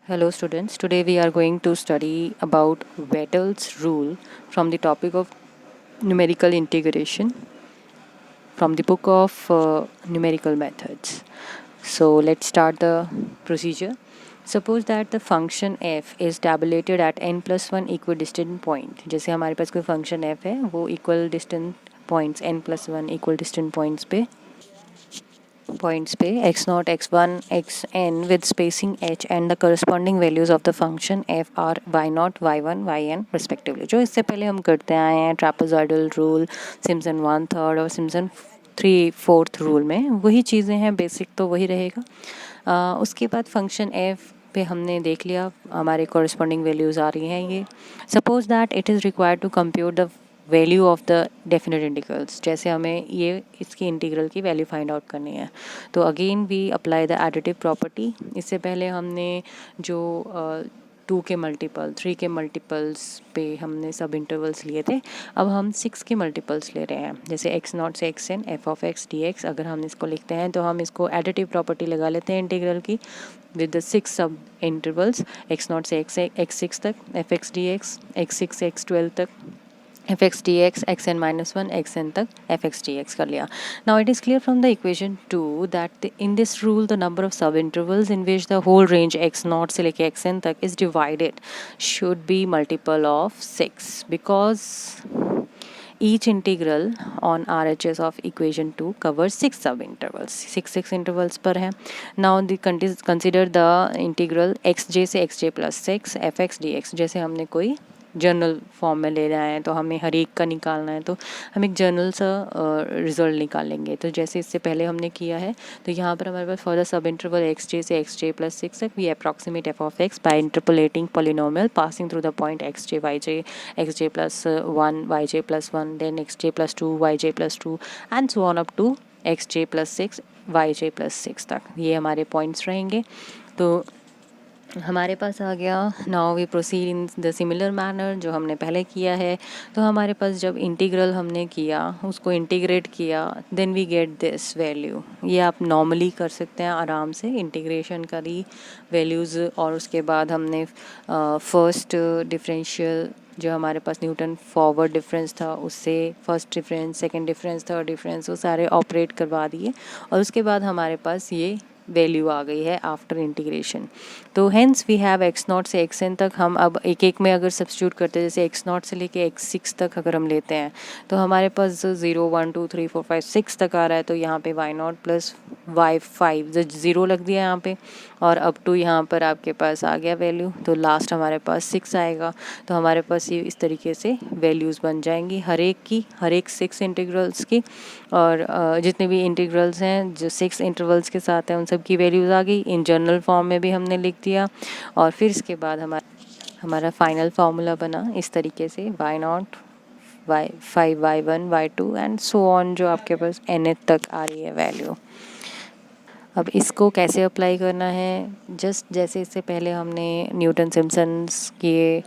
Hello students, today we are going to study about Vettel's rule from the topic of numerical integration from the book of numerical methods. So let's start the procedure. Suppose that the function f is tabulated at n plus 1 equidistant point. जैसे हमारे पास कोई function f है वो equal distant points n plus 1 equal distant points पे x0 x1 xn with spacing h and the corresponding values of the function f are y0 y1 yn respectively. जो इससे पहले हम करते आए हैं ट्रापेजॉइडल रूल, सिम्पसन 1/3 और सिम्पसन 3/4 रूल में वही चीज़ें हैं, बेसिक तो वही रहेगा। उसके बाद फंक्शन f पे हमने देख लिया हमारे कॉरस्पॉन्डिंग वैल्यूज़ आ रही हैं। ये suppose that it is required to compute the value of the definite integrals, जैसे हमें ये इसकी इंटीग्रल की वैल्यू फाइंड आउट करनी है तो again we apply the additive property. इससे पहले हमने जो 2 के मल्टीपल 3 के मल्टीपल्स पे हमने सब इंटरवल्स लिए थे, अब हम 6 के मल्टीपल्स ले रहे हैं। जैसे x0 से xn f of x dx अगर हम इसको लिखते हैं तो हम इसको एडिटिव प्रॉपर्टी लगा लेते हैं इंटीग्रल की विद द 6 सब इंटरवल्स x0 से x6 तक f x dx, x6 से x12 तक f x dx, xn minus 1 xn तक f x dx कर लिया। Now it is clear from the equation 2 that in this rule the number of subintervals in which the whole range x0 से लेके xn तक is divided should be multiple of 6 because each integral on RHS of equation 2 covers 6 subintervals, 6 intervals पर है। Now the consider the integral xj से xj plus 6 f x dx। जैसे हमने कोई journal form में ले रहे हैं तो हमें हर एक का निकालना है तो हम एक जर्नल सा रिजल्ट निकालेंगे। तो जैसे इससे पहले हमने किया है तो यहाँ पर हमारे पास for the subinterval X J से एक्स जे प्लस 6 तक we approximate F of X by interpolating polynomial passing through the point X J X J plus 1 Y J plus 1 then X J plus 2 Y J plus 2 and so on up to X J plus 6 Y J plus 6 तक। ये हमारे points रहेंगे। तो हमारे पास आ गया। Now we proceed in the similar manner जो हमने पहले किया है। तो हमारे पास जब इंटीग्रल हमने किया उसको इंटीग्रेट किया then we get this value. ये आप नॉर्मली कर सकते हैं आराम से, इंटीग्रेशन करी वैल्यूज़ और उसके बाद हमने फर्स्ट डिफरेंशियल जो हमारे पास न्यूटन फॉरवर्ड डिफरेंस था उससे first difference, second difference, third difference वो सारे ऑपरेट करवा दिए और उसके बाद हमारे पास ये वैल्यू आ गई है आफ्टर इंटीग्रेशन। तो हेंस वी हैव x0 से xn तक हम अब एक एक में अगर सब्स्टिट्यूट करते हैं, जैसे x0 से लेके x6 तक अगर हम लेते हैं तो हमारे पास 0 1 2 3 4 5 6 तक आ रहा है। तो यहाँ पे y0 प्लस y5 जो 0 लग दिया यहाँ पे और अप टू यहाँ पर आपके पास आ गया वैल्यू। तो लास्ट हमारे पास 6 आएगा। तो हमारे पास ये इस तरीके से वैल्यूज़ बन जाएंगी हर एक 6 इंटीग्रल्स की। और जितने भी इंटीग्रल्स हैं जो 6 इंटरवल्स के साथ हैं उन सब की वैल्यूज़ आ गई। इन जनरल फॉर्म में भी हमने लिख दिया और फिर इसके बाद हमारा फाइनल फार्मूला बना इस तरीके से y0 y5 y1 y2 and so on जो आपके पास nth तक आ रही है वैल्यू। अब इसको कैसे अप्लाई करना है, जस्ट जैसे इससे पहले हमने न्यूटन सिम्पसन्स किए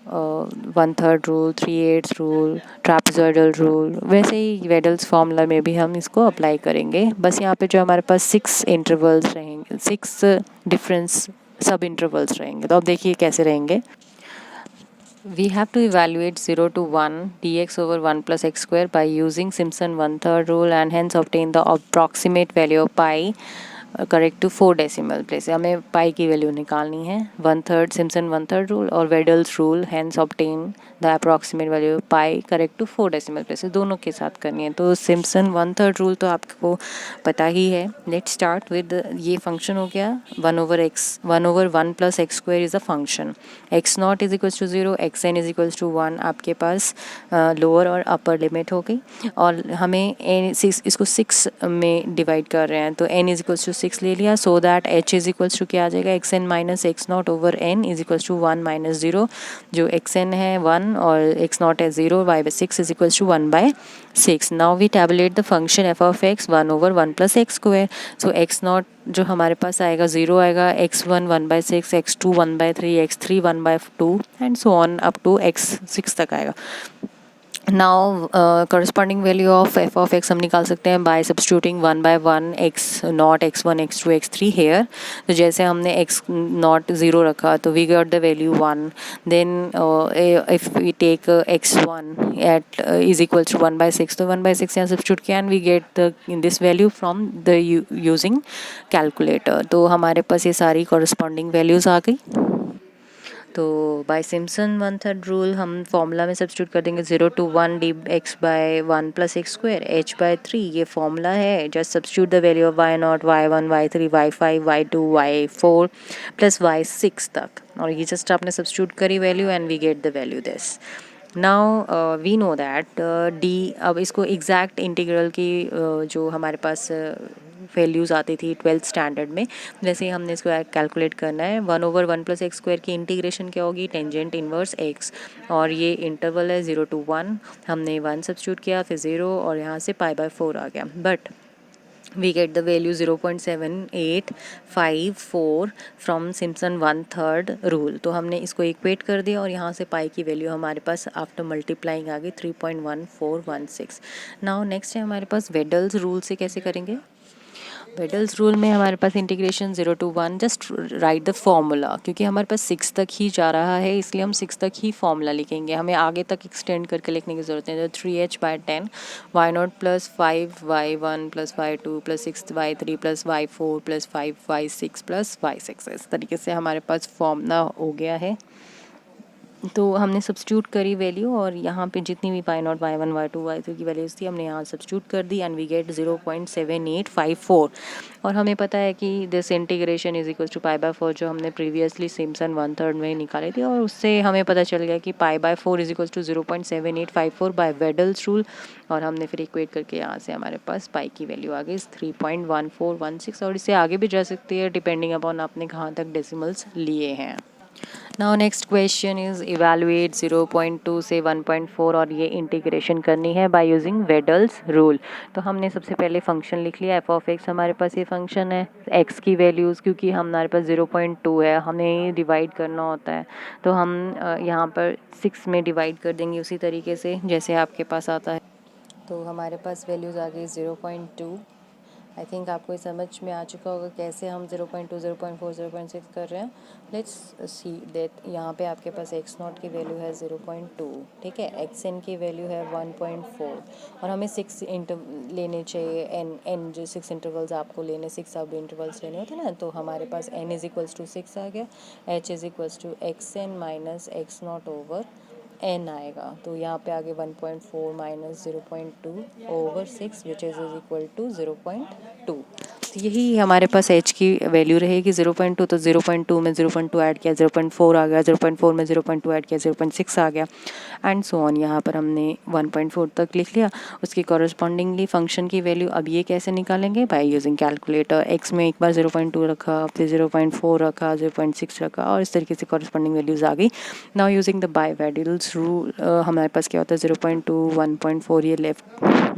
1/3 रूल, 3/8 रूल, ट्रापेजॉइडल रूल, वैसे ही वेडल्स फार्मूला में भी हम इसको अप्लाई करेंगे। बस यहाँ पे जो हमारे पास 6 इंटरवल्स रहेंगे, 6 डिफरेंस सब इंटरवल्स रहेंगे। तो अब देखिए कैसे रहेंगे। We have to evaluate 0 to 1 dx over 1 plus x square by using Simpson 1/3 rule and hence obtain the approximate value of pi correct to 4 decimal place. हमें पाई की वैल्यू निकालनी है 1/3 सिम्पसन 1/3 रूल और Weddle's rule hence obtain the approximate value pi correct to 4 decimal place, दोनों के साथ करनी है। तो सिम्पसन 1/3 रूल तो आपको पता ही है। लेट्स स्टार्ट विद ये फंक्शन हो गया 1/1 plus x square is a function, x0 is equals to 0, xn is equals to 1 आपके पास लोअर और अपर लिमिट हो गई। और हमें इसको 6 में डिवाइड कर रहे हैं तो n इज इक्वल्स टू 6 ले लिया। So that h is equals to क्या आ जाएगा, xn minus x0 over n is equals to 1 minus 0। जो xn है 1 और x0 है 0, y/6 is equals to 1/6। Now we tabulate the function f of x 1/1 plus x square. So x0 जो हमारे पास आएगा 0 आएगा, x1 1/6, x2 1/3, x3 1/2 and so on up to x6 तक आएगा। Now corresponding value of f of x हम निकाल सकते हैं by substituting one by one x not x one x two x three here. तो जैसे हमने एक्स नॉट ज़ीरो रखा तो we got the value one. Then if we take x one at is equal to one by six, तो one by six यहाँ substitute किया and we get the this value from the using calculator. तो हमारे पास ये सारी corresponding values आ गई. तो by Simpson one third rule हम फॉर्मूला में सब्स्टिट्यूट कर देंगे 0 to 1 d x by 1 plus x square h by 3. ये फॉर्मूला है. Just substitute the value of y not y one y three y five y two y four plus y six तक, और ये just आपने substitute करी value and we get the value this. Now we know that D. अब इसको exact integral की जो हमारे पास वैल्यूज़ आती थी 12th स्टैंडर्ड में, जैसे ही हमने इसको कैलकुलेट करना है 1/1 प्लस एक्स स्क्वायर की इंटीग्रेशन क्या होगी, टेंजेंट इनवर्स एक्स. और ये इंटरवल है 0 to 1. हमने 1 सब्स्टिट्यूट किया फिर 0 और यहाँ से π/4 आ गया. But we get the value 0.7854 from Simpson one third rule. तो हमने इसको इक्वेट कर दिया और यहाँ से पाई की वैल्यू हमारे पास आफ्टर मल्टीप्लाइंग आ गई 3.1416. नाउ नेक्स्ट है हमारे पास वेडल्स रूल से कैसे करेंगे. वेडल्स रूल में हमारे पास integration 0 to 1 just write the formula, क्योंकि हमारे पास 6 तक ही जा रहा है इसलिए हम 6 तक ही फॉर्मूला लिखेंगे. हमें आगे तक एक्सटेंड करके लिखने की ज़रूरत है. तो 3h/10 y not plus 5y1 plus y2 plus 6y3 plus y4 plus 5y6 plus y6. इस तरीके से हमारे पास फॉर्मूला हो गया है. तो हमने सब्स्टिट्यूट करी वैल्यू और यहाँ पे जितनी भी y not y one y two y three की वैल्यूज थी हमने यहाँ सब्स्टिट्यूट कर दी एंड वी गेट 0.7854. और हमें पता है कि this integration is equal to π/4 जो हमने प्रीवियसली सिम्पसन वन थर्ड में निकाली थी, और उससे हमें पता चल गया कि π/4 is equal to 0.7854 by Weddle's rule. और हमने फिर इक्वेट करके यहाँ से हमारे पास पाई की वैल्यू आ गई 3.1416. और इससे आगे भी जा सकती है डिपेंडिंग अपॉन आपने कहाँ तक डेसिमल्स लिए हैं. Now next question is evaluate 0.2 से 1.4 और ये इंटीग्रेशन करनी है बाय यूजिंग वेडल्स रूल. तो हमने सबसे पहले फंक्शन लिख लिया एफ ऑफ एक्स. हमारे पास ये फंक्शन है एक्स की वैल्यूज़ क्योंकि हमारे पास 0.2 है हमें डिवाइड करना होता है. तो हम यहाँ पर 6 में डिवाइड कर देंगे उसी तरीके से जैसे आपके पास आता है. तो हमारे पास वैल्यूज़ आ गई 0.2. आई थिंक आपको ये समझ में आ चुका होगा कैसे हम 0.2 0.4 0.6 कर रहे हैं. लेट्स सी दैट यहाँ पे आपके पास एक्स नॉट की वैल्यू है 0.2, ठीक है. एक्स एन की वैल्यू है 1.4 और हमें 6 लेने चाहिए. एन जो 6 इंटरवल्स आपको लेने 6 सब इंटरवल्स लेने होते हैं ना, तो हमारे पास एन इज इक्वल्स टू 6 आ गया. H is equals to x n minus x not over n आएगा. तो यहाँ पे आगे 1.4 माइनस 0.2 over 6 which is equal to 0.2. तो यही हमारे पास एच की वैल्यू रहेगी 0.2. तो 0.2 में 0.2 ऐड किया 0.4 आ गया. 0.4 में 0.2 ऐड किया 0.6 आ गया एंड सो ऑन. यहाँ पर हमने 1.4 तक लिख लिया. उसकी कॉरस्पॉन्डिंगली फंक्शन की वैल्यू अब ये कैसे निकालेंगे बाय यूजिंग कैलकुलेटर. एक्स में एक बार 0.2 रखा फिर 0.4 रखा 0.6 रखा और इस तरीके से कॉरस्पॉन्डिंग वैल्यूज आ गई. Now using the by Weddle's rule हमारे पास क्या होता है 0.2 1.4 ये लेफ्ट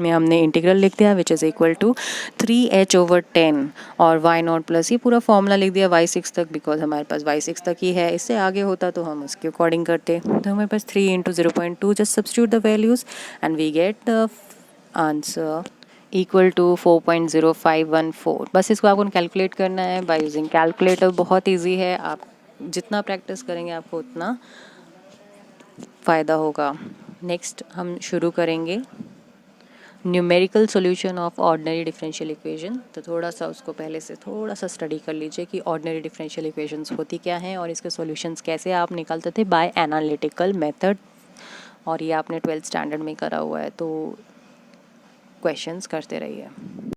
में हमने इंटीग्रल लिख दिया which is equal to 3h/10 और वाई नॉट प्लस ये पूरा फॉर्मूला लिख दिया y6 तक बिकॉज हमारे पास y6 तक ही है. इससे आगे होता तो हम उसके अकॉर्डिंग करते. तो हमारे पास 3 × 0.2 just substitute the values and we get the answer equal to 4.0514. बस इसको आपको कैलकुलेट करना है बाय यूजिंग कैलकुलेटर. बहुत ईजी है. आप जितना प्रैक्टिस करेंगे आपको उतना फ़ायदा होगा. नेक्स्ट हम शुरू करेंगे numerical solution of ordinary differential equation. तो थोड़ा सा उसको पहले से थोड़ा सा स्टडी कर लीजिए कि ऑर्डिनरी डिफरेंशियल इक्वेशंस होती क्या हैं और इसके सॉल्यूशंस कैसे आप निकालते थे बाय एनालिटिकल मेथड. और ये आपने 12th स्टैंडर्ड में करा हुआ है तो क्वेश्चंस करते रहिए.